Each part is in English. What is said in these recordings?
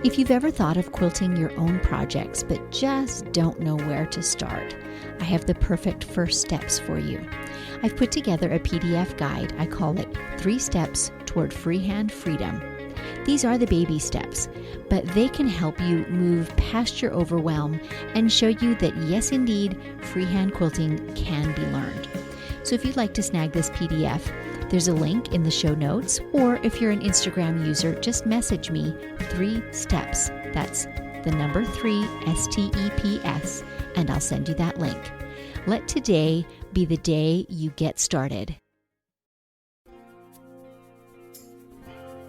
If you've ever thought of quilting your own projects but just don't know where to start, I have the perfect first steps for you. I've put together a PDF guide. I call it 3 Steps Toward Freehand Freedom. These are the baby steps, but they can help you move past your overwhelm and show you that yes, indeed, freehand quilting can be learned. So if you'd like to snag this PDF, there's a link in the show notes, or if you're an Instagram user, just message me 3 steps. That's the number 3 STEPS, and I'll send you that link. Let today be the day you get started.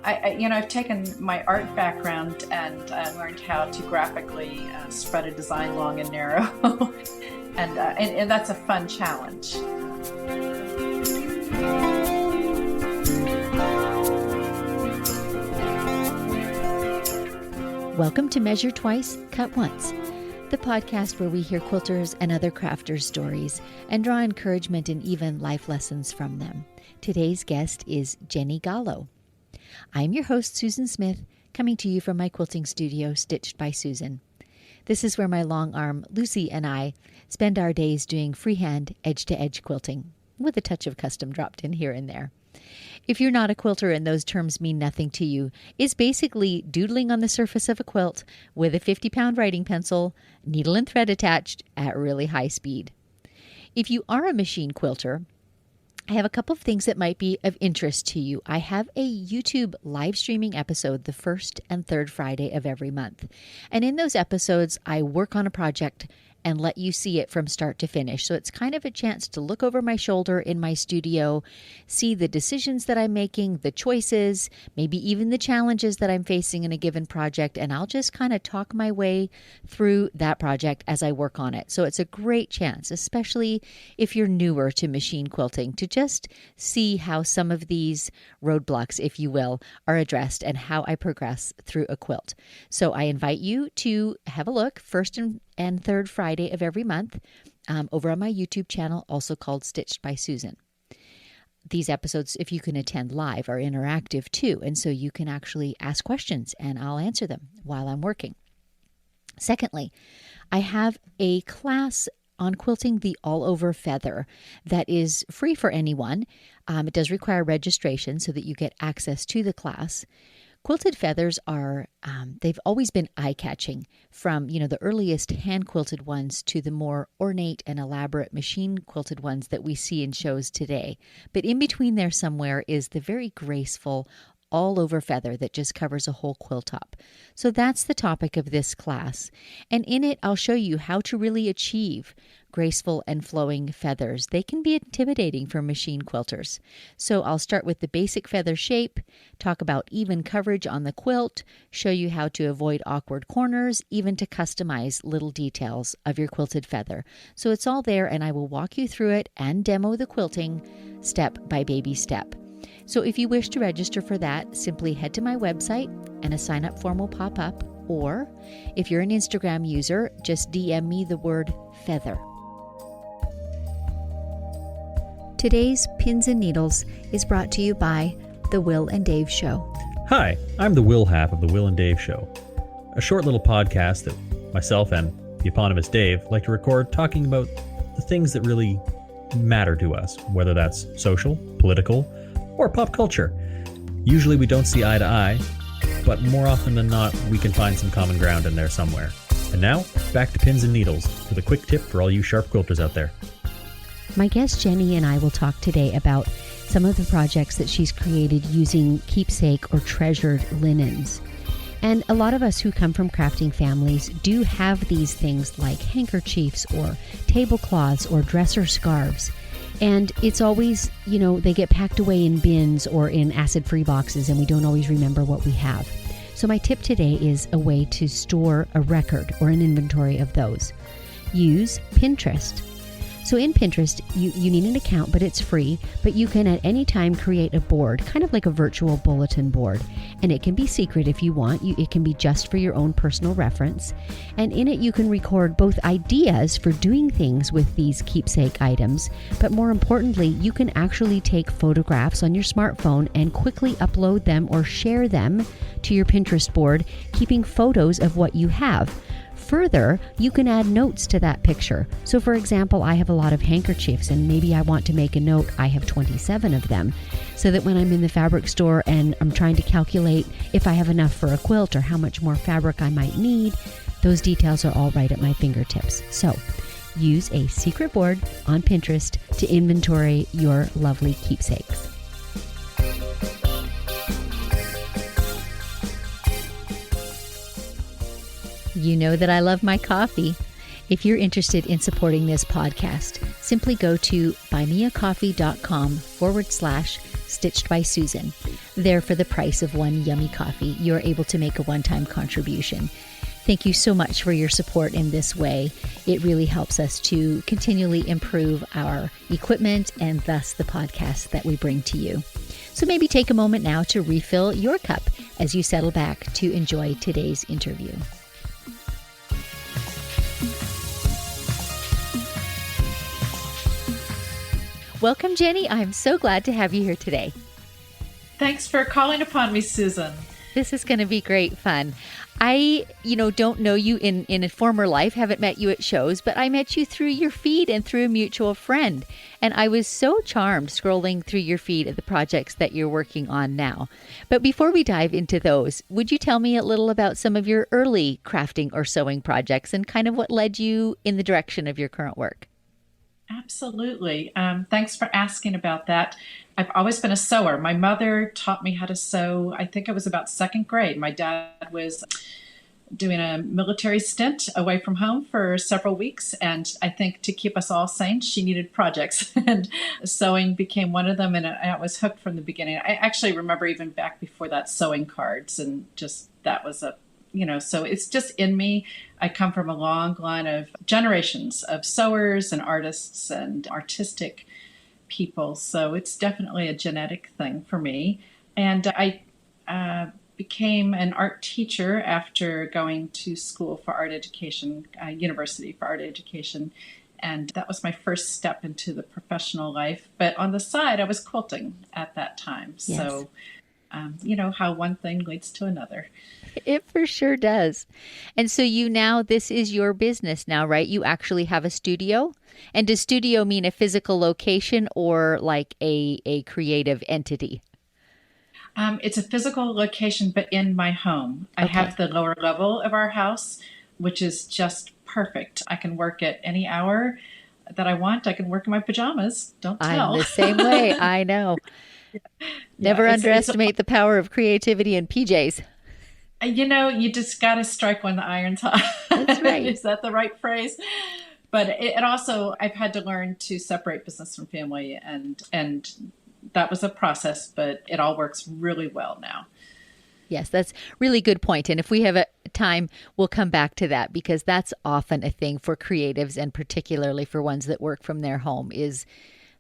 I've taken my art background and learned how to graphically spread a design long and narrow, and that's a fun challenge. Welcome to Measure Twice, Cut Once, the podcast where we hear quilters and other crafters' stories and draw encouragement and even life lessons from them. Today's guest is Jenny Gallo. I'm your host, Susan Smith, coming to you from my quilting studio, Stitched by Susan. This is where my long arm, Lucy, and I spend our days doing freehand, edge-to-edge quilting, with a touch of custom dropped in here and there. If you're not a quilter and those terms mean nothing to you, it's basically doodling on the surface of a quilt with a 50-pound writing pencil, needle and thread attached at really high speed. If you are a machine quilter, I have a couple of things that might be of interest to you. I have a YouTube live streaming episode the first and third Friday of every month. And in those episodes, I work on a project and let you see it from start to finish. So it's kind of a chance to look over my shoulder in my studio, see the decisions that I'm making, the choices, maybe even the challenges that I'm facing in a given project. And I'll just kind of talk my way through that project as I work on it. So it's a great chance, especially if you're newer to machine quilting, to just see how some of these roadblocks, if you will, are addressed and how I progress through a quilt. So I invite you to have a look first and third Friday of every month over on my YouTube channel, also called Stitched by Susan. These episodes, if you can attend live, are interactive too, and so you can actually ask questions and I'll answer them while I'm working. Secondly, I have a class on quilting the all-over feather that is free for anyone. It does require registration so that you get access to the class. Quilted feathers are, they've always been eye-catching, from, the earliest hand-quilted ones to the more ornate and elaborate machine-quilted ones that we see in shows today. But in between there somewhere is the very graceful all-over feather that just covers a whole quilt top. So that's the topic of this class. And in it, I'll show you how to really achieve graceful and flowing feathers. They can be intimidating for machine quilters. So I'll start with the basic feather shape, talk about even coverage on the quilt, show you how to avoid awkward corners, even to customize little details of your quilted feather. So it's all there, and I will walk you through it and demo the quilting step by baby step. So if you wish to register for that, simply head to my website and a sign-up form will pop up. Or if you're an Instagram user, just DM me the word feather. Today's Pins and Needles is brought to you by The Will and Dave Show. Hi, I'm the Will half of The Will and Dave Show, a short little podcast that myself and the eponymous Dave like to record, talking about the things that really matter to us, whether that's social, political, or pop culture. Usually we don't see eye to eye, but more often than not, we can find some common ground in there somewhere. And now, back to Pins and Needles, with a quick tip for all you sharp quilters out there. My guest Jenny and I will talk today about some of the projects that she's created using keepsake or treasured linens. And a lot of us who come from crafting families do have these things like handkerchiefs or tablecloths or dresser scarves. And it's always, they get packed away in bins or in acid-free boxes, and we don't always remember what we have. So my tip today is a way to store a record or an inventory of those. Use Pinterest. So in Pinterest, you need an account, but it's free, but you can at any time create a board, kind of like a virtual bulletin board. And it can be secret if you want. It can be just for your own personal reference. And in it, you can record both ideas for doing things with these keepsake items, but more importantly, you can actually take photographs on your smartphone and quickly upload them or share them to your Pinterest board, keeping photos of what you have. Further, you can add notes to that picture. So for example, I have a lot of handkerchiefs and maybe I want to make a note, I have 27 of them, so that when I'm in the fabric store and I'm trying to calculate if I have enough for a quilt or how much more fabric I might need, those details are all right at my fingertips. So use a secret board on Pinterest to inventory your lovely keepsakes. You know that I love my coffee. If you're interested in supporting this podcast, simply go to buymeacoffee.com/Stitched by Susan. There, for the price of one yummy coffee, you're able to make a one-time contribution. Thank you so much for your support in this way. It really helps us to continually improve our equipment and thus the podcast that we bring to you. So maybe take a moment now to refill your cup as you settle back to enjoy today's interview. Welcome, Jenny. I'm so glad to have you here today. Thanks for calling upon me, Susan. This is going to be great fun. I, don't know you in a former life, haven't met you at shows, but I met you through your feed and through a mutual friend. And I was so charmed scrolling through your feed at the projects that you're working on now. But before we dive into those, would you tell me a little about some of your early crafting or sewing projects and kind of what led you in the direction of your current work? Absolutely. Thanks for asking about that. I've always been a sewer. My mother taught me how to sew. I think it was about second grade. My dad was doing a military stint away from home for several weeks. And I think to keep us all sane, she needed projects. And sewing became one of them. And I was hooked from the beginning. I actually remember even back before that, sewing cards. And just that was so it's just in me. I come from a long line of generations of sewers and artists and artistic people. So it's definitely a genetic thing for me. And I became an art teacher after going to school for art education, university for art education. And that was my first step into the professional life. But on the side, I was quilting at that time. Yes. So, how one thing leads to another. It for sure does. And so this is your business now, right? You actually have a studio? And does studio mean a physical location or like a creative entity? It's a physical location, but in my home. Okay. I have the lower level of our house, which is just perfect. I can work at any hour that I want. I can work in my pajamas. Don't tell. I'm the same way. I know. Never underestimate the power of creativity in PJs. You just got to strike when the iron's hot. That's right. Is that the right phrase? But it also, I've had to learn to separate business from family, and that was a process, but it all works really well now. Yes, that's really good point. And if we have a time, we'll come back to that, because that's often a thing for creatives, and particularly for ones that work from their home, is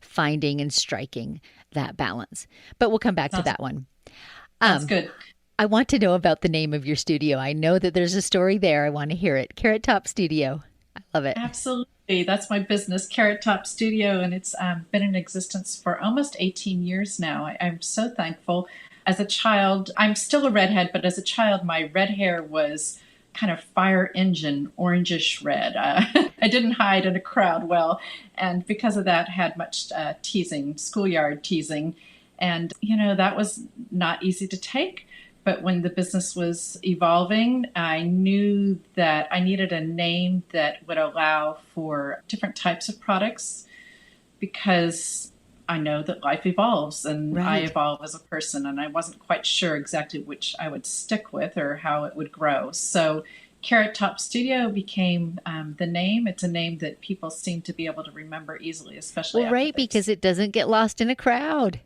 finding and striking that balance. But we'll come back to that one. Sounds good. I want to know about the name of your studio. I know that there's a story there. I want to hear it. Carrot Top Studio. I love it. Absolutely. That's my business, Carrot Top Studio, and it's been in existence for almost 18 years now. I'm so thankful. As a child, I'm still a redhead, but as a child, my red hair was kind of fire engine, orangish red. I didn't hide in a crowd well, and because of that, had much teasing, schoolyard teasing, and that was not easy to take. But when the business was evolving, I knew that I needed a name that would allow for different types of products, because I know that life evolves and right. I evolve as a person, and I wasn't quite sure exactly which I would stick with or how it would grow. So Carrot Top Studio became the name. It's a name that people seem to be able to remember easily, especially right, because it doesn't get lost in a crowd.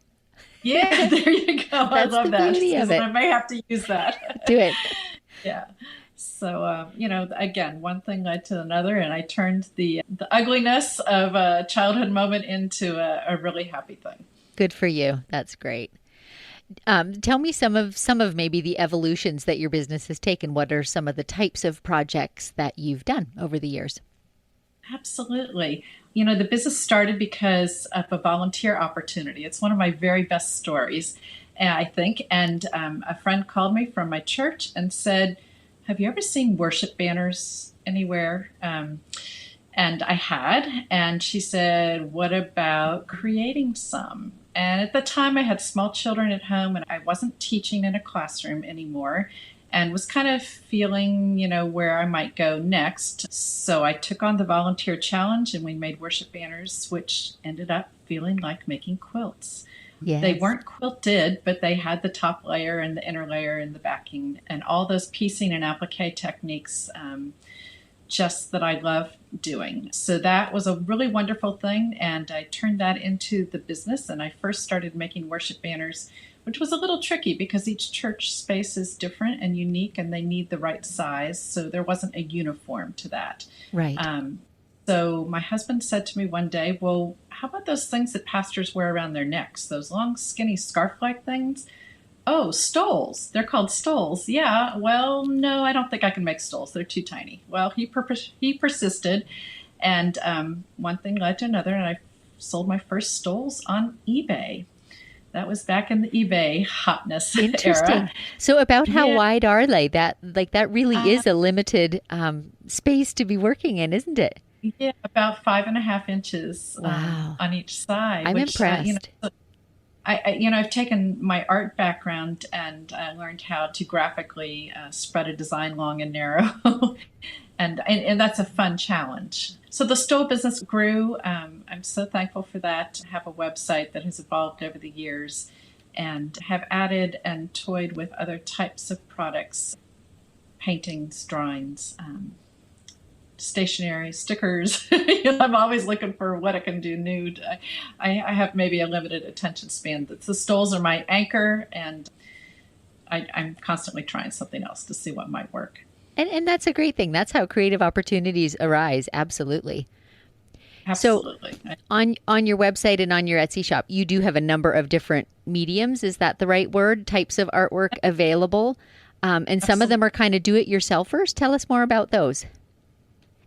Yeah, there you go. I love that. Of it. I may have to use that. Do it. Yeah. So, again, one thing led to another, and I turned the ugliness of a childhood moment into a really happy thing. Good for you. That's great. Tell me some of maybe the evolutions that your business has taken. What are some of the types of projects that you've done over the years? Absolutely. The business started because of a volunteer opportunity. It's one of my very best stories. I think. And a friend called me from my church and said, have you ever seen worship banners anywhere? And I had. And she said, what about creating some? And at the time, I had small children at home, and I wasn't teaching in a classroom anymore, and was kind of feeling, where I might go next. So I took on the volunteer challenge, and we made worship banners, which ended up feeling like making quilts. Yes. They weren't quilted, but they had the top layer and the inner layer and the backing and all those piecing and applique techniques just that I love doing. So that was a really wonderful thing, and I turned that into the business, and I first started making worship banners, which was a little tricky because each church space is different and unique, and they need the right size, so there wasn't a uniform to that. Right. So my husband said to me one day, well, how about those things that pastors wear around their necks, those long, skinny scarf-like things? Oh, stoles. They're called stoles. Yeah, well, no, I don't think I can make stoles. They're too tiny. Well, he persisted, and one thing led to another, and I sold my first stoles on eBay. That was back in the eBay hotness Interesting. era. So about how wide are they? That really is a limited space to be working in, isn't it? Yeah, about 5.5 inches Wow. on each side. I'm impressed. I've taken my art background and I learned how to graphically spread a design long and narrow, and that's a fun challenge. So the stole business grew. I'm so thankful for that. I have a website that has evolved over the years, and have added and toyed with other types of products, paintings, drawings, stationery, stickers. I'm always looking for what I can do new. I have maybe a limited attention span. The stoles are my anchor, and I'm constantly trying something else to see what might work. And that's a great thing. That's how creative opportunities arise. Absolutely. Absolutely. So on your website and on your Etsy shop, you do have a number of different mediums. Is that the right word? Types of artwork available. And some of them are kind of do-it-yourselfers. Tell us more about those.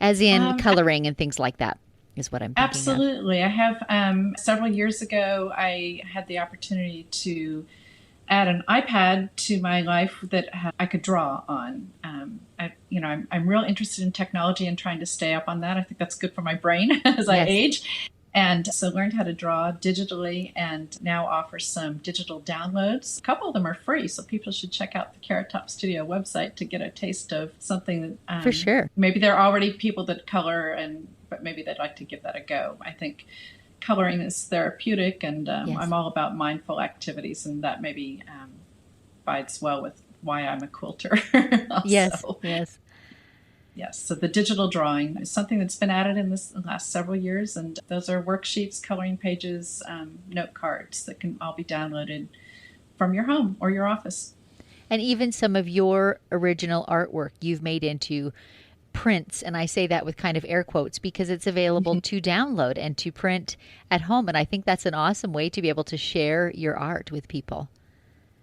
As in coloring and things like that is what I'm thinking Absolutely. of. I have several years ago, I had the opportunity to add an iPad to my life that I could draw on. I'm real interested in technology and trying to stay up on that. I think that's good for my brain as I age. And so learned how to draw digitally, and now offer some digital downloads. A couple of them are free, so people should check out the Carrot Top Studio website to get a taste of something that for sure. Maybe there are already people that color, but maybe they'd like to give that a go. I think coloring is therapeutic, and I'm all about mindful activities, and that maybe bides well with why I'm a quilter. Yes, so the digital drawing is something that's been added in the last several years, and those are worksheets, coloring pages, note cards that can all be downloaded from your home or your office. And even some of your original artwork you've made into prints, and I say that with kind of air quotes because it's available to download and to print at home, and I think that's an awesome way to be able to share your art with people.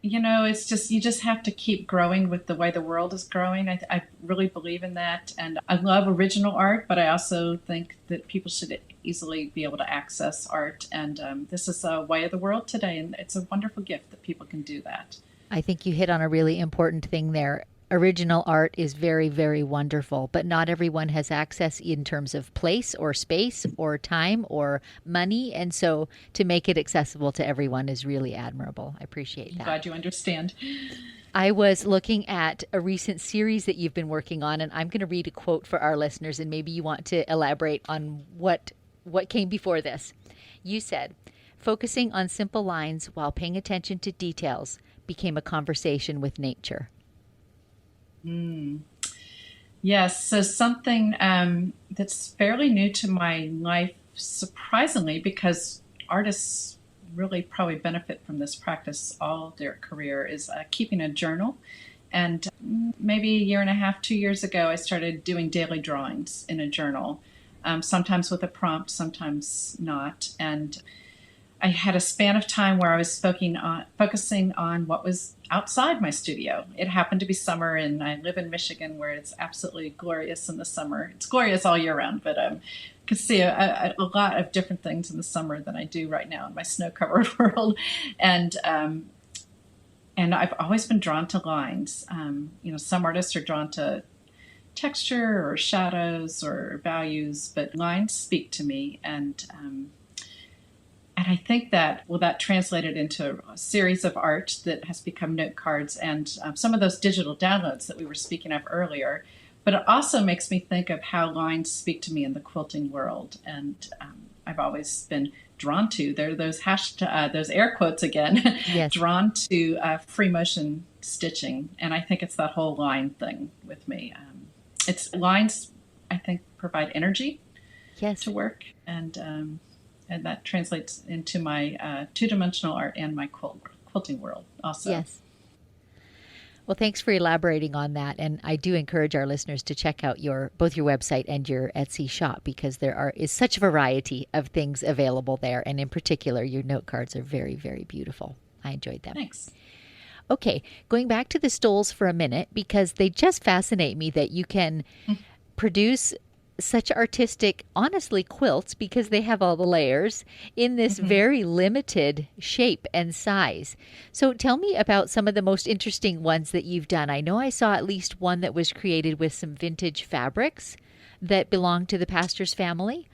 It's just, you just have to keep growing with the way the world is growing. I really believe in that. And I love original art, but I also think that people should easily be able to access art. And this is a way of the world today. And it's a wonderful gift that people can do that. I think you hit on a really important thing there. Original art is very, very wonderful, but not everyone has access in terms of place or space or time or money. And so to make it accessible to everyone is really admirable. I appreciate that. I'm glad you understand. I was looking at a recent series that you've been working on, and I'm going to read a quote for our listeners, and maybe you want to elaborate on what came before this. You said, "Focusing on simple lines while paying attention to details became a conversation with nature." Yes, so something that's fairly new to my life, surprisingly, because artists really probably benefit from this practice all their career, is keeping a journal. And maybe a year and a half, 2 years ago, I started doing daily drawings in a journal, sometimes with a prompt, sometimes not. And I had a span of time where I was focusing on what was outside my studio. It happened to be summer, and I live in Michigan, where it's absolutely glorious in the summer. It's glorious all year round, but I could see a lot of different things in the summer than I do right now in my snow-covered world. And And I've always been drawn to lines. Some artists are drawn to texture or shadows or values, but lines speak to me. And I think that translated into a series of art that has become note cards and some of those digital downloads that we were speaking of earlier. But it also makes me think of how lines speak to me in the quilting world. And I've always been drawn to, there are those those air quotes again, Yes. drawn to free motion stitching. And I think it's that whole line thing with me. It's lines, I think, provide energy Yes. to work. And that translates into my two-dimensional art and my quilting world also. Yes. Well, thanks for elaborating on that. And I do encourage our listeners to check out both your website and your Etsy shop, because there is such a variety of things available there. And in particular, your note cards are very, very beautiful. I enjoyed them. Thanks. Okay, going back to the stoles for a minute, because they just fascinate me that you can produce such artistic, honestly, quilts, because they have all the layers in this very limited shape and size. So tell me about some of the most interesting ones that you've done. I know I saw at least one that was created with some vintage fabrics that belonged to the pastor's family.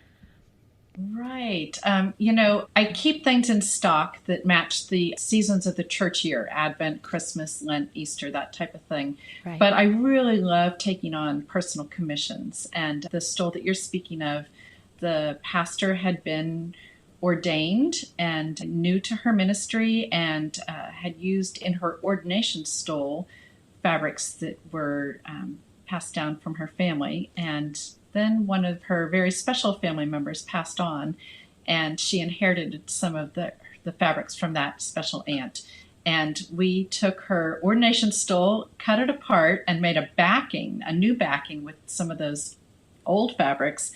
Right. I keep things in stock that match the seasons of the church year, Advent, Christmas, Lent, Easter, that type of thing. Right. But I really love taking on personal commissions. And the stole that you're speaking of, the pastor had been ordained and new to her ministry and had used in her ordination stole fabrics that were passed down from her family. And then one of her very special family members passed on, and she inherited some of the fabrics from that special aunt. And we took her ordination stole, cut it apart, and made a new backing with some of those old fabrics,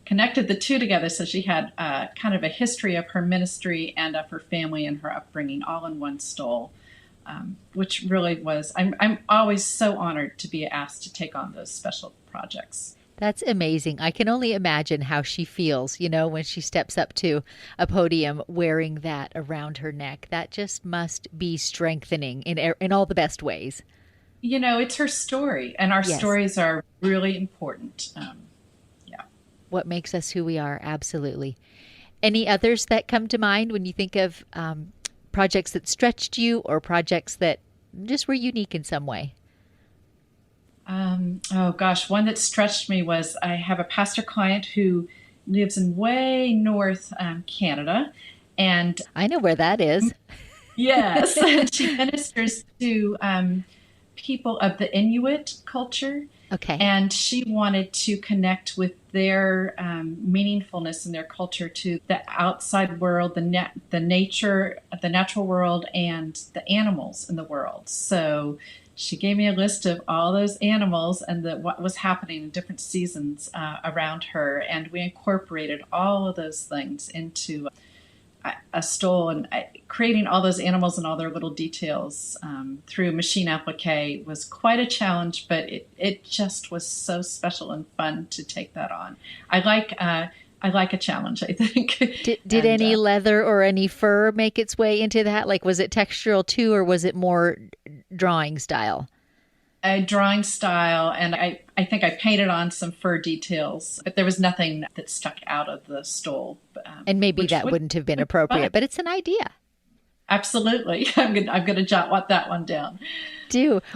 connected the two together so she had kind of a history of her ministry and of her family and her upbringing all in one stole, which really was, I'm always so honored to be asked to take on those special projects. That's amazing. I can only imagine how she feels, when she steps up to a podium wearing that around her neck. That just must be strengthening in all the best ways. It's her story, and our stories are really important. What makes us who we are, absolutely. Any others that come to mind when you think of projects that stretched you or projects that just were unique in some way? One that stretched me was I have a pastor client who lives in way north Canada, and I know where that is. Yes, she ministers to people of the Inuit culture. Okay, and she wanted to connect with their meaningfulness in their culture to the outside world, the nature, the natural world, and the animals in the world. So she gave me a list of all those animals and what was happening in different seasons around her. And we incorporated all of those things into a stole, and creating all those animals and all their little details through machine applique was quite a challenge, but it just was so special and fun to take that on. I like a challenge, I think. Did any leather or any fur make its way into that? Like, was it textural too, or was it more drawing style? A drawing style, and I think I painted on some fur details, but there was nothing that stuck out of the stole. And maybe that wouldn't have been appropriate, but it's an idea. Absolutely. I'm going to jot that one down.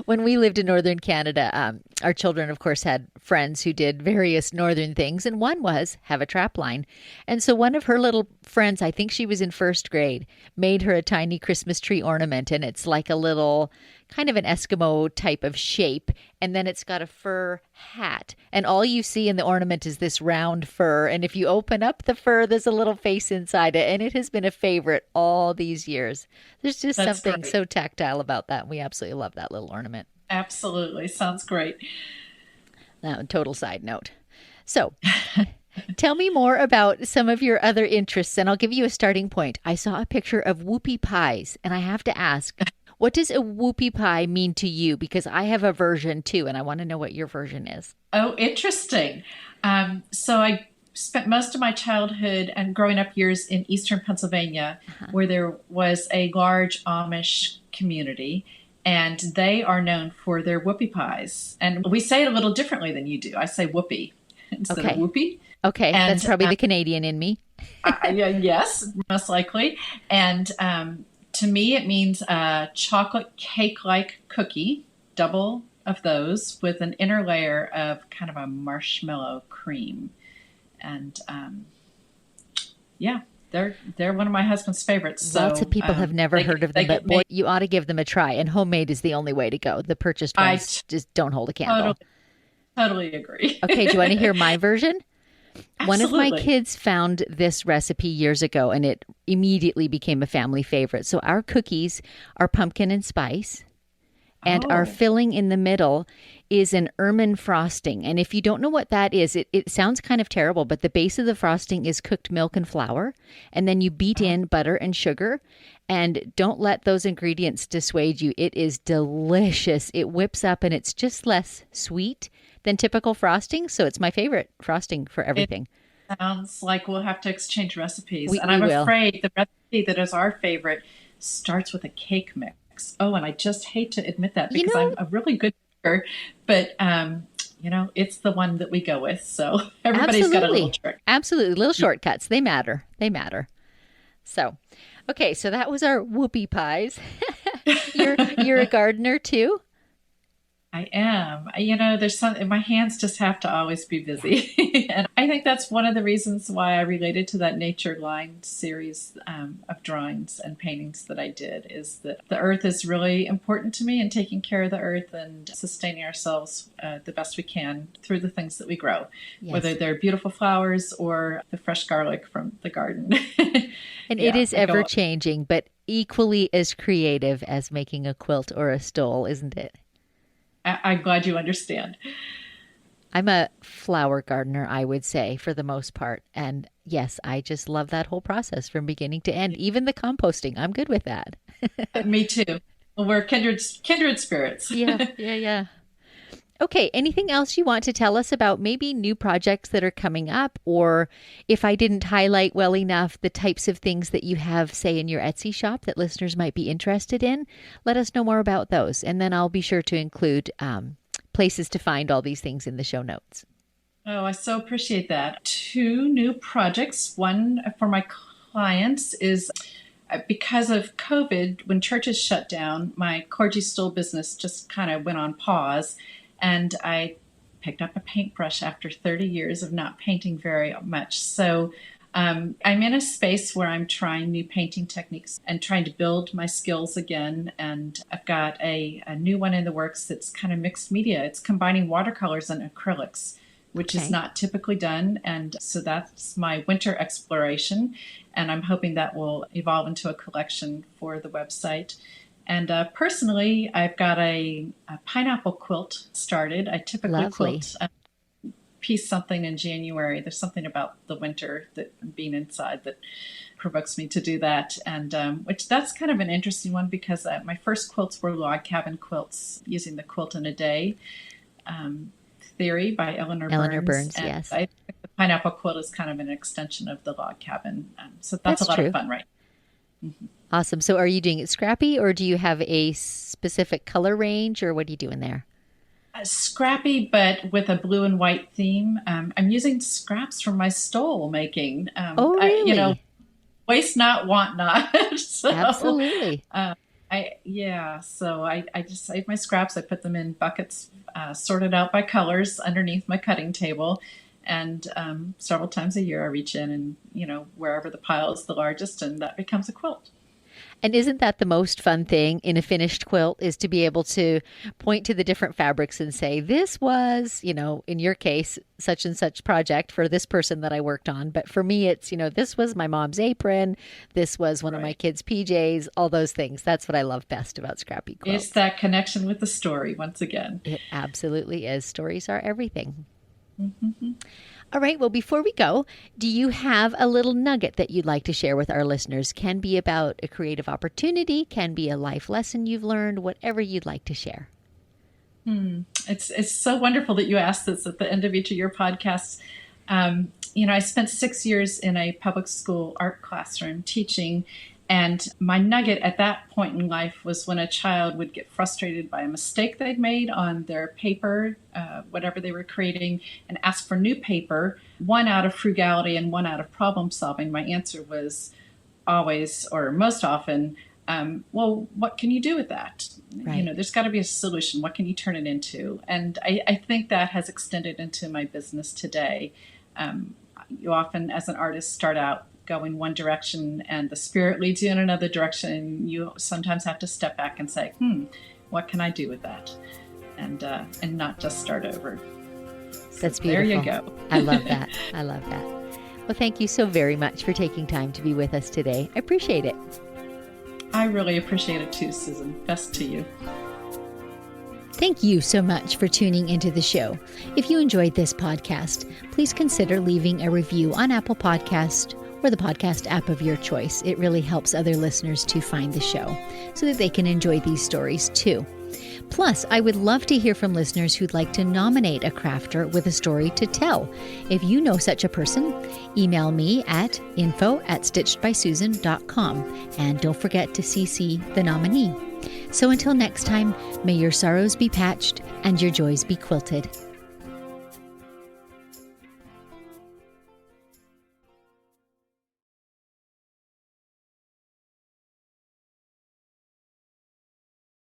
When we lived in northern Canada, our children, of course, had friends who did various northern things, and one was have a trap line. And so one of her little friends, I think she was in first grade, made her a tiny Christmas tree ornament, and it's like a little kind of an Eskimo type of shape, and then it's got a fur hat, and all you see in the ornament is this round fur, and if you open up the fur, there's a little face inside it, and it has been a favorite all these years. There's just something so tactile about that, and we absolutely love that little ornament. Absolutely. Sounds great. Total side note. So tell me more about some of your other interests, and I'll give you a starting point. I saw a picture of whoopie pies, and I have to ask, what does a whoopie pie mean to you? Because I have a version too, and I want to know what your version is. Oh, interesting. So I spent most of my childhood and growing up years in eastern Pennsylvania, where there was a large Amish community. and they are known for their whoopie pies. And we say it a little differently than you do. I say whoopie instead of whoopie. Okay, and that's probably the Canadian in me. Yes, most likely. And to me, it means a chocolate cake-like cookie, double of those, with an inner layer of kind of a marshmallow cream. And they're one of my husband's favorites. Lots so, of people have never heard of them, but boy, you ought to give them a try. And homemade is the only way to go. The purchased ones just don't hold a candle. Totally agree. Okay, do you want to hear my version? Absolutely. One of my kids found this recipe years ago, and it immediately became a family favorite. So our cookies are pumpkin and spice, and our filling in the middle is an ermine frosting. And if you don't know what that is, it sounds kind of terrible, but the base of the frosting is cooked milk and flour, and then you beat in butter and sugar. And don't let those ingredients dissuade you. It is delicious. It whips up, and it's just less sweet than typical frosting. So it's my favorite frosting for everything. It sounds like we'll have to exchange recipes. We I'm will. afraid the recipe that is our favorite starts with a cake mix. Oh, and I just hate to admit that because I'm a really good baker, but it's the one that we go with. So everybody's got a little trick. Absolutely. Little shortcuts. They matter. They matter. So, okay. So that was our whoopie pies. You're a gardener too? I am. There's my hands just have to always be busy. And I think that's one of the reasons why I related to that nature line series of drawings and paintings that I did, is that the earth is really important to me, and taking care of the earth and sustaining ourselves the best we can through the things that we grow, whether they're beautiful flowers or the fresh garlic from the garden. And it is ever changing, but equally as creative as making a quilt or a stole, isn't it? I'm glad you understand. I'm a flower gardener, I would say, for the most part. And yes, I just love that whole process from beginning to end. Even the composting, I'm good with that. Me too. Well, we're kindred spirits. Yeah. Okay, anything else you want to tell us about maybe new projects that are coming up, or if I didn't highlight well enough the types of things that you have, say, in your Etsy shop that listeners might be interested in? Let us know more about those, and then I'll be sure to include places to find all these things in the show notes. Oh, I so appreciate that. 2 new projects. One for my clients is because of COVID, when churches shut down, my clergy stole business just kind of went on pause. And I picked up a paintbrush after 30 years of not painting very much. So I'm in a space where I'm trying new painting techniques and trying to build my skills again. And I've got a new one in the works that's kind of mixed media. It's combining watercolors and acrylics, which is not typically done. And so that's my winter exploration. And I'm hoping that will evolve into a collection for the website. And personally, I've got a pineapple quilt started. I typically quilt piece something in January. There's something about the winter, that being inside, that provokes me to do that. And which that's kind of an interesting one, because my first quilts were log cabin quilts using the quilt in a day theory by Eleanor Burns. And yes. I think the pineapple quilt is kind of an extension of the log cabin. So that's a lot of fun, right? Mm-hmm. Awesome. So are you doing it scrappy, or do you have a specific color range, or what are you doing there? Scrappy, but with a blue and white theme. I'm using scraps from my stole making. Oh, really? Waste not, want not. So, absolutely. So I just save my scraps. I put them in buckets, sorted out by colors underneath my cutting table. And several times a year I reach in and, wherever the pile is the largest, and that becomes a quilt. And isn't that the most fun thing in a finished quilt, is to be able to point to the different fabrics and say, this was, in your case, such and such project for this person that I worked on. But for me, it's, this was my mom's apron. This was one of my kids' PJs, all those things. That's what I love best about scrappy quilts. It's that connection with the story once again. It absolutely is. Stories are everything. Mm-hmm. All right. Well, before we go, do you have a little nugget that you'd like to share with our listeners? Can be about a creative opportunity, can be a life lesson you've learned, whatever you'd like to share. It's so wonderful that you asked this at the end of each of your podcasts. I spent 6 years in a public school art classroom teaching, And my nugget at that point in life was when a child would get frustrated by a mistake they'd made on their paper, whatever they were creating, and ask for new paper, one out of frugality and one out of problem solving. My answer was always, or most often, well, what can you do with that? Right. There's got to be a solution. What can you turn it into? And I think that has extended into my business today. You often, as an artist, start out going one direction and the spirit leads you in another direction. And you sometimes have to step back and say, what can I do with that? And not just start over. That's beautiful. There you go. I love that. I love that. Well, thank you so very much for taking time to be with us today. I appreciate it. I really appreciate it too, Susan. Best to you. Thank you so much for tuning into the show. If you enjoyed this podcast, please consider leaving a review on Apple Podcast or the podcast app of your choice. It really helps other listeners to find the show so that they can enjoy these stories too. Plus, I would love to hear from listeners who'd like to nominate a crafter with a story to tell. If you know such a person, email me at info@stitchedbysusan.com, and don't forget to CC the nominee. So until next time, may your sorrows be patched and your joys be quilted.